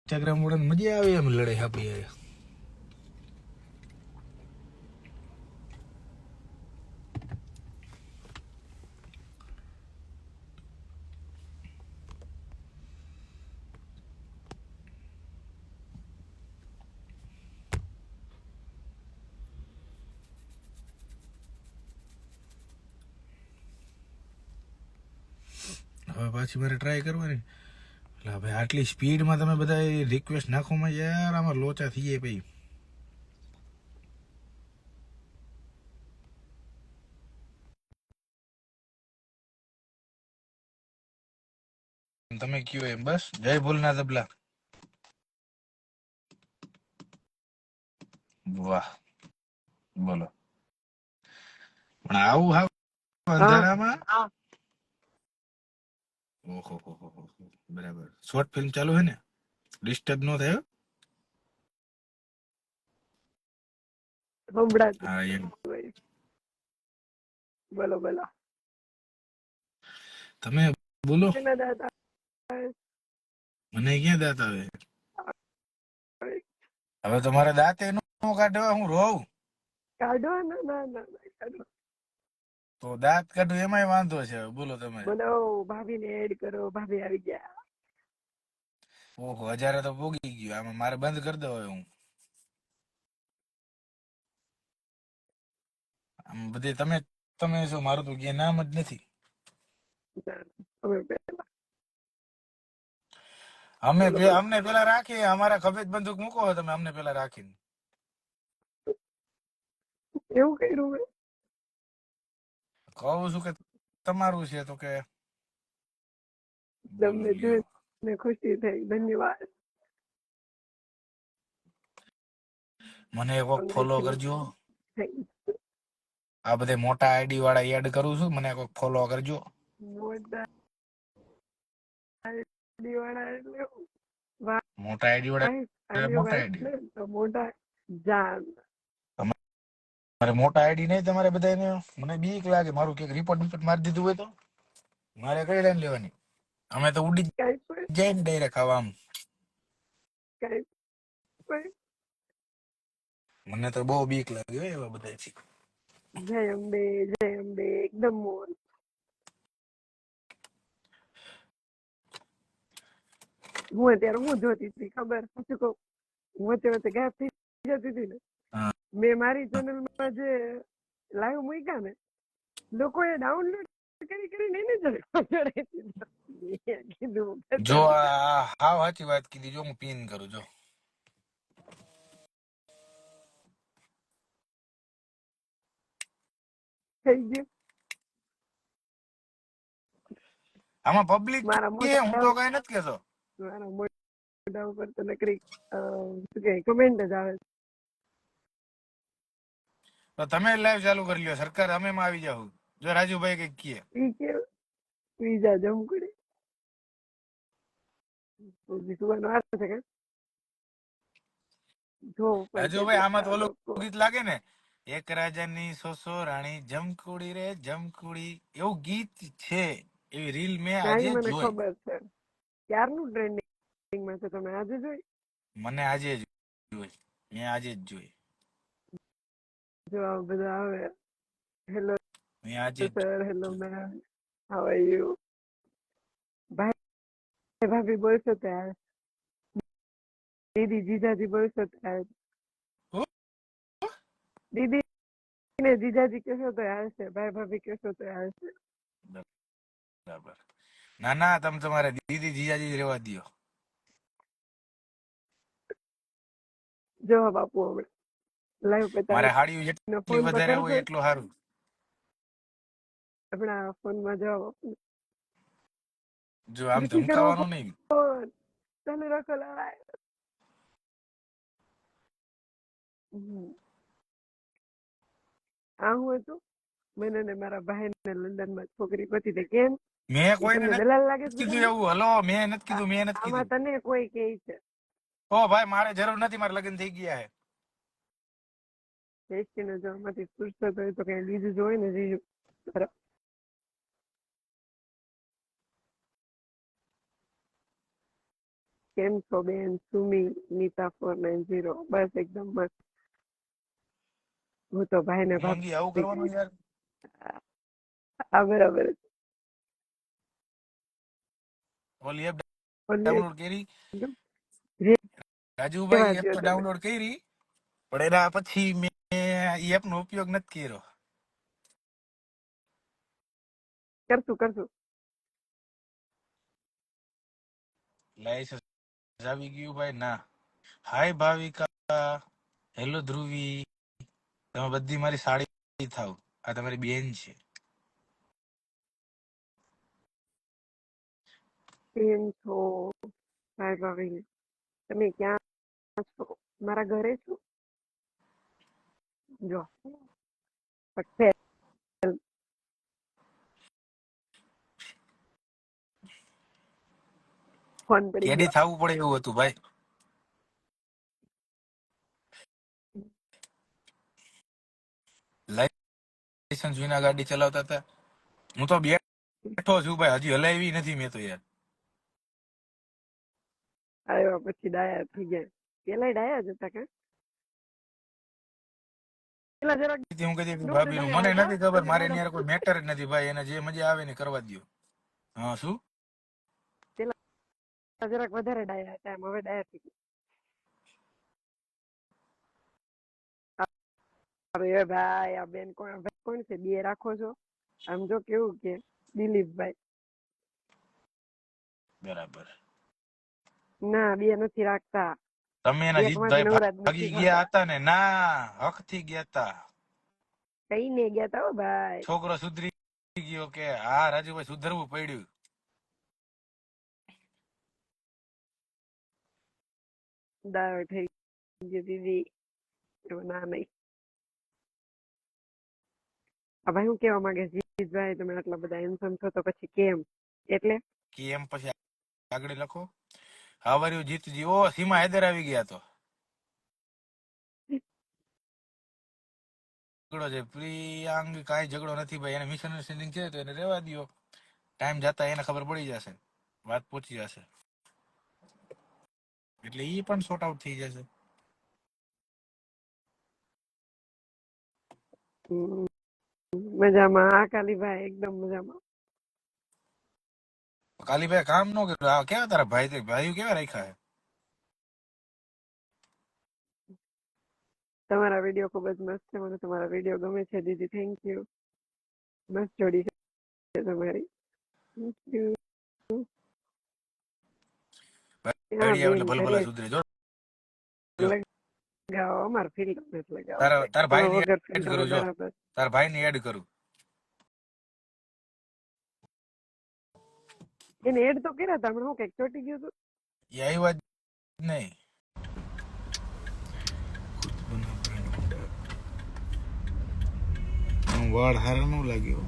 Instagram વડે મજા આવે એમ લડાઈ આપણી હવે પાછી મારે ટ્રાય કરવાની એટલે ભાઈ આટલી સ્પીડમાં તમે બધા રિક્વેસ્ટ નાખોમાં યાર આમાં લોચા થઈ જાય ભાઈ તમે કયો એમ બસ જય ભૂલના તબલા વાહ બોલો પણ આવું હાવ અંધારામાં ઓહો બરાબર શોર્ટ ફિલ્મ ચાલુ હે ને ડિસ્ટર્બ નો થાય હા એમ બોલો બોલો તમે બોલો મને ક્યાં દાંત આવે હવે તમારે દાંત નો કાઢવા હું રોઉં કાઢો ના કાઢો તો દાંત કાઢું એમાંય વાંધો છે બોલો તમે બોલો ભાભી ને એડ કરો ભાભી આવી ગયા ઓહો હજારે તો પોગી ગયો આમાં મારે બંધ કરી દો હું આમ બધે તમે શું મારું તો ક્યાં નામ જ નથી અમને પેલા રાખી અમારા ખભેજ બંદૂક મૂકો તમે અમને પેલા રાખીને એવું કર્યું મેં કહું છું કે તમારું છે તો કે તમને જોઈને ખુશી થઈ ધન્યવાદ મને એક વખત ફોલો કરજો આ બધે મોટા આઈડી વાળા એડ કરું છું મને એક વખત ફોલો કરજો મોટા આઈડી વાળા એટલે મોટા આઈડી વાળા મોટા આઈડી મોટા જાન મારે મોટા આઈડી નહીં તમારે બધા મને બીક લાગે મારું કઈક રિપોર્ટ મારી દીધું હોય તો મારે કઈ લાઈન લેવાની અમે તો ઉડી જાય ને ડાયરેક્ટ ખાવા આમ મને તો બહુ બીક લાગે એવા બધા જય અંબે એકદમ મોર હું અત્યારે હું જોતી હતી ખબર પછી કહું હું વચ્ચે ગાયબ થઈ જતી હતી ને મેં મારી ચેનલમાં જે લાઈવ મૂક્યા ને લોકોએ ડાઉનલોડ કરીને એને કીધું જો હાવ સાચી વાત કીધી જો હું પિન કરું જો થઈ ગયું આમાં પબ્લિક મારા કે હું તો કઈ નથી કેતો મારા મોઢા ઉપર તો નકરી શું કે કમેન્ટ જ આવે તો તમે લાઈવ ચાલુ કરી લ્યો સરકાર અમે માં આવી જાવ જો રાજુભાઈ કઈક કહે ઈ કે બીજા જમકડી સુવાનો આવે છે કે જો રાજુભાઈ આમાં તો ઓલું ગીત લાગે ને એક રાજાની સોસો રાણી જમકુડી રે જમકુડી એવું ગીત છે એવી રીલ મેં આજે મને જોઈ ખબર છે ક્યારનું ટ્રેન્ડિંગમાં છે તમે આજે જોઈ મને આજે જ જોઈ મેં આજે જ જોઈ જો આ બધા આવે હેલો મેં આજે sir hello ma'am how are you ભાઈ ભાભી બોલશો ત્યારે દીદી જીજાજી બોલશો ત્યારે દીદી ને જીજાજી કહેશો તો આવશે ભાઈ ભાભી કહેશો તો આવશે બરાબર ના તમે તમારે દીદી જીજાજી રેવા દો જવાબ આપવો હવે લાઈવ મારે પતાવી હાડીઓ જેટલી વધારે હોય એટલું સારું આપણા ફોનમાં જવાબ આપો જો આમ ધમકાવાનું નહીં ચાલુ રાખો લાય આ હું હતું મને ને મારા ભાઈ ને લંડન માં છોકરી પતી તે કેમ મેં કોઈને તમને દલાલ લાગે છે કીધું એવું હલો મેં નથી કીધું આમાં તને કોઈ કે છે ઓ ભાઈ મારે જરૂર નથી મારે લગ્ન થઈ ગયા હે ને જો આમાંથી ફુરસત હોય તો કઈ બીજું જોઈ ને જીજુ કેમ છો બેન? સુમી નીતા 490 બસ એકદમ મસ્ત. હું તો ભાઈ ને મંગી આવું કરવાનું યાર. બરાબર. ઓલી એપ ઓલી ડાઉનલોડ કરી, એકદમ રેવા રાજુભાઈ એપ દ્યો તો તમે. ડાઉનલોડ કરી, પણ એના પછી મેં એ એપ નો ઉપયોગ નથી કર્યો. કરશું. લાયસન્સ આવી ગયું ભાઈ ના. હાય ભાવિકા, હેલો ધ્રુવી, તમે બધી મારી સાડી થાવ. આ તમારી બેન છે. કેમ છો? હાય ભાભી, તમે ક્યાં છો? મારા ઘરે છો? જો ફોન પડી કેડી ગયો. થવું પડે એવું હતું ભાઈ. લાયસન્સ વિના ગાડી ચલાવતા હતા. હું તો બેઠો છું ભાઈ, હજી હલાવી નથી મેં તો યાર. આવ્યા પછી ડાયા થઈ ગયા. પેલા ડાયા જ હતા કા? પેલા જરાક હું કહેતી દોઢ ભાભી ડાયા મને હતા, નથી ખબર, પછી મારે એની દાડા યાર કોઈ મેટર જ નથી ભાઈ. એને જે મજા આવે ને કરવા દો. હા શું? પેલા જરાક વધારે ડાયા હતા, એમ હવે ડાયા થઈ ગયા. અરે ભાઈ, આ બેન કોણ છે? બે રાખો છો? આમ જો કેવું કે દિલીપભાઈ. બરાબર. ના, બે નથી રાખતા. તમે એના એક માંથી જીતભાઈ નવરાજ ભાગી નથી ગયા થતા. હતા ને? ના, હક થી ગયા હતા. કઈ ને ગયા તા ભાઈ. છોકરો સુધરી ગયો કે હા રાજુભાઈ સુધરવું પડ્યું. દાળ થઈ ગઈ દીદી. ના નહીં. આ ભાઈ હું કેવા માંગે? જીતભાઈ તમે આટલા બધા હેન્ડસમ છો તો પછી કેમ? એટલે કે એમ પછી આગળ લખો. હાવરિયું જીતજી. ઓ સીમા હૈદર આવી ગયા તો. ઝઘડો છે પ્રિયાંગ, કાંઈ ઝઘડો નથી ભાઈ. એને મિસઅન્ડરસ્ટેન્ડિંગ છે તો એને રહેવા દો. ટાઈમ જતા એને ખબર પડી જશે, વાત પહોંચી જશે, એટલે એ પણ સોર્ટ આઉટ થઈ જશે. મજામાં? આ કાલીભાઈ એકદમ મજામાં. કાલીભાઈ કામ ન કર્યું. કેવા તારા ભાઈ કેવા રાખ્યા છે? તમારા વિડીયો ખૂબ જ મસ્ત છે. મને તમારા વિડીયો ગમે છે દીદી. Thank you. મસ્ત જોડી છે તમારી. Thank you. હા આઈડિયા બેન એટલે ઘરે ભલભલા સુધરે જો. લગાવો. અમારે ફિલ્ટર નથી લગાવવા. તારા તમે ભાઈ ને વગર એડ ફિલ્ટર કરું જો. બરાબર. તારા ભાઈ ને એડ કરું. એને એડ તો કર્યા હતા. હમણાં હું કઈક ચોટી ગયું હતું. એ આવ્યા જ નહીં. વાળ હારા નું લાગ્યો.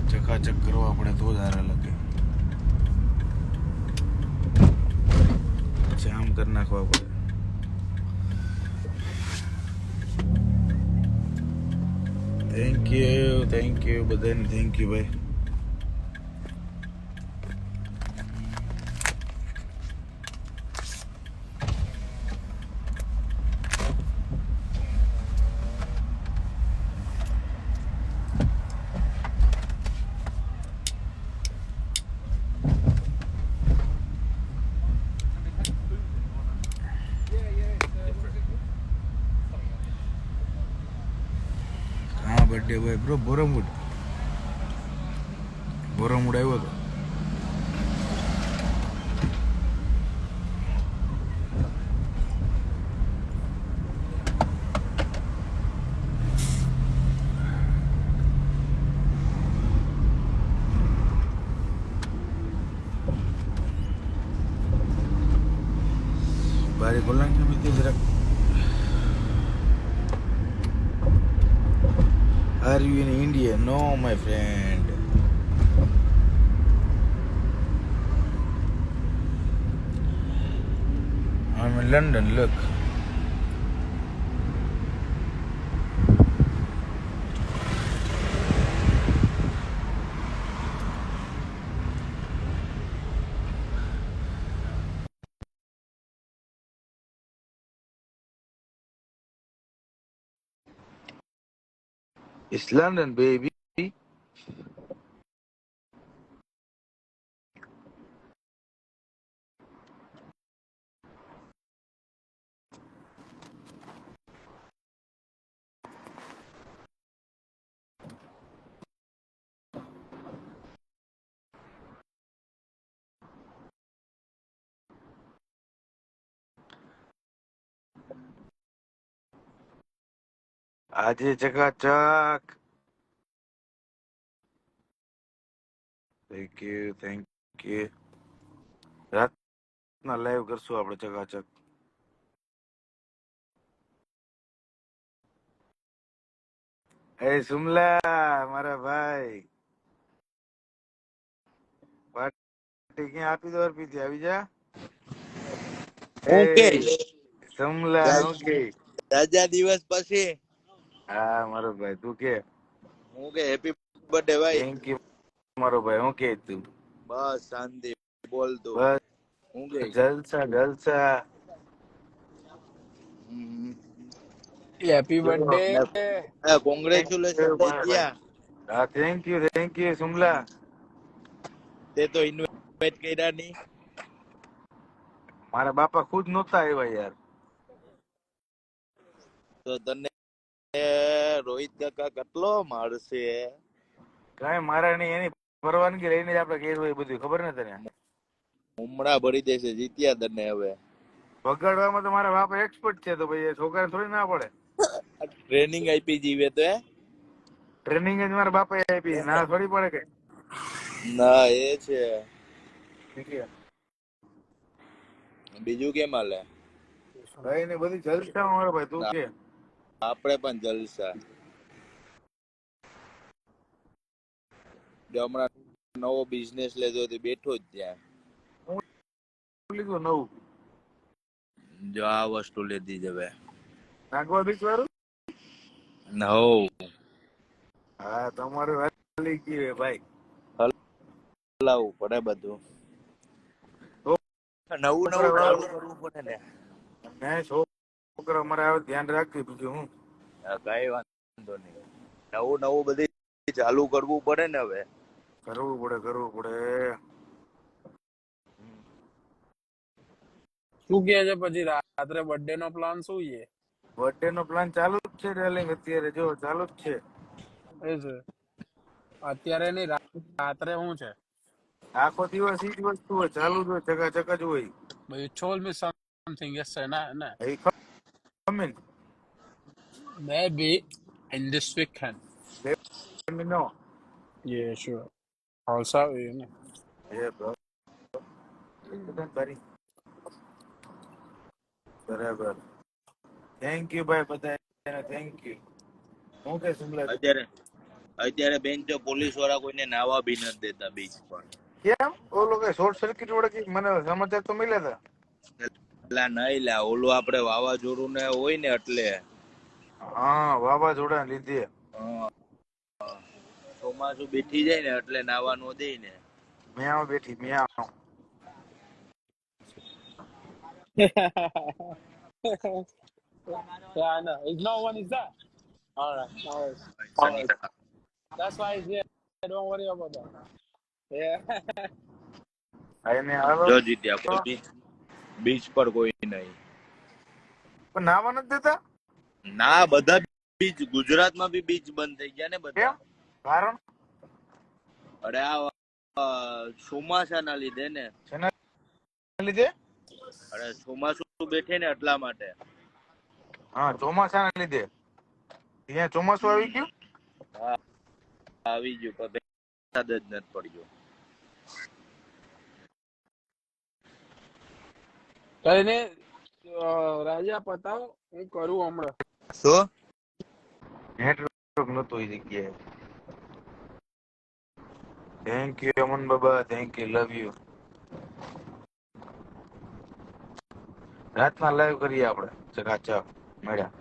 ચકાચક કરવા પડે તો જ હારા લાગે. જામ કરી નાખવા પડે. થેન્ક યુ બધાને. થેન્ક યુ ભાઈ. બર્થડે ભાઈ બ્રો. બોરામુડ આવ્યો હતો. બારે ખોલાંગ કે બીતે જરાક. Are you in India? No, my friend. I'm in London, look. It's London, baby. આજે ચકાચક. Thank you, thank you. રાતના લાઈવ કરશું આપણે ચકાચક. એ સુમલા મારા ભાઈ, પાર્ટી ક્યાં આપી દો અર્પિતથી આવી જા. હું કે એ સુમલા હું કે રાજા દિવસ પછી હા મારો ભાઈ તું કે હું કે હેપી બર્થડે ભાઈ. થેન્ક યુ મારો ભાઈ. હું કે તું? બસ શાંતિ, બોલ તું બસ હું કે જલસા જલસા. Happy birthday. કોંગ્રેચ્યુલેશન જીત્યા. હા થેન્ક યુ સુમલા. તે તો ઇન્વાઇટ કર્યા નહીં. મારા બાપા ખુદ નહોતા આવ્યા યાર. તો તને રોહિત કાકા કેટલો મારશે? કઈ મારા નહીં, એની પરવાનગી લઈને જ આપણે કહેવું એ બધું ખબર ને તને. ઉમડા ભરી દેશે, જીત્યા તને. હવે બગાડવામાં તો મારા બાપા એક્સપર્ટ છે, તો ભાઈ છોકરાને થોડી ના પડે. ટ્રેનિંગ આપી જીવે તો ટ્રેનિંગ જ મારા બાપા આપી, ના થોડી પડે કે. ના એ છે. બીજું કેમ હાલે? કઈ ને બધી જલસા મારો ભાઈ. તું કે? આપણે પણ જલસા. જો હમણાં નવો બિઝનેસ લેતો બેઠો જ ત્યાં. લીધું નવું? જો આ વસ્તુ લીધી જ હવે. નાગવા બીચ વાળું? નવ હા તમારે વાત લઈ ગઈ ભાઈ. લાવવું પડે બધું. નવું ચાલુ કરવું પડે ને. મેં છોકરા અમારે આવે ધ્યાન રાખજો. બીજું હું કઈ વાંધો નહીં. નવું બધી ચાલુ કરવું પડે ને હવે. કરવું પડે. શું કે છે પછી રાત્રે બર્થડે નો પ્લાન શું છે? બર્થડે નો પ્લાન ચાલુ જ છે ડાર્લિંગ. અત્યારે જો ચાલુ જ છે. એ છે અત્યારે નહીં, રાત્રે શું છે? આખો દિવસ ઈ જ વસ્તુ હોય, ચાલુ જ હોય, ચકાચક જ હોય. But you told me something yesterday, nah. એ coming Maybe in this weekend. Let me know. Yeah, sure. Also, you know. એ બરાબર. થેન્ક યુ ભાઈ બધા, થેન્ક યુ. હું કે સુમલા અત્યારે બેન તો પોલીસ વાળા કોઈને નાવા બી નથી દેતા બીચ પર. કેમ? ઓલો કઈ શોર્ટ સર્કિટ વડે મને સમાચાર તો મળ્યા હતા. એટલે નહીં લા, ઓલું આપડે વાવાઝોડું ને હોય ને એટલે. હા વાવાઝોડા લીધે ચોમાસું બેઠી જાય ને એટલે નાવા નો દે ને. મેં બેઠી મેં. Yeah, I know. No one is there. All right. That's why it's here. Don't worry about that. Yeah. જો જીત્યા કોઈ બીચ પર કોઈ નહીં. પણ નાવા નથી દેતા? ના, બધા બીચ ગુજરાતમાં બી બીચ બંધ થઈ ગયા ને બધા. કારણ? અરે આ ચોમાસા ના લીધે ને. શેના લીધે? અરે ચોમાસું બેઠે ને એટલા માટે. હા ચોમાસા ના લીધે. ત્યાં ચોમાસું આવી ગયું? હા આવી ગયું, પણ વરસાદ જ નથી પડ્યો. કઈ નઈ રાજા પતાવો, હું કરું હમણાં. શું? નેટવર્ક નતું એ જગ્યાએ. Thank you Aman Baba, thank you, love you. રાતના લાઈવ કરીએ આપણે ચકાચક મળ્યા.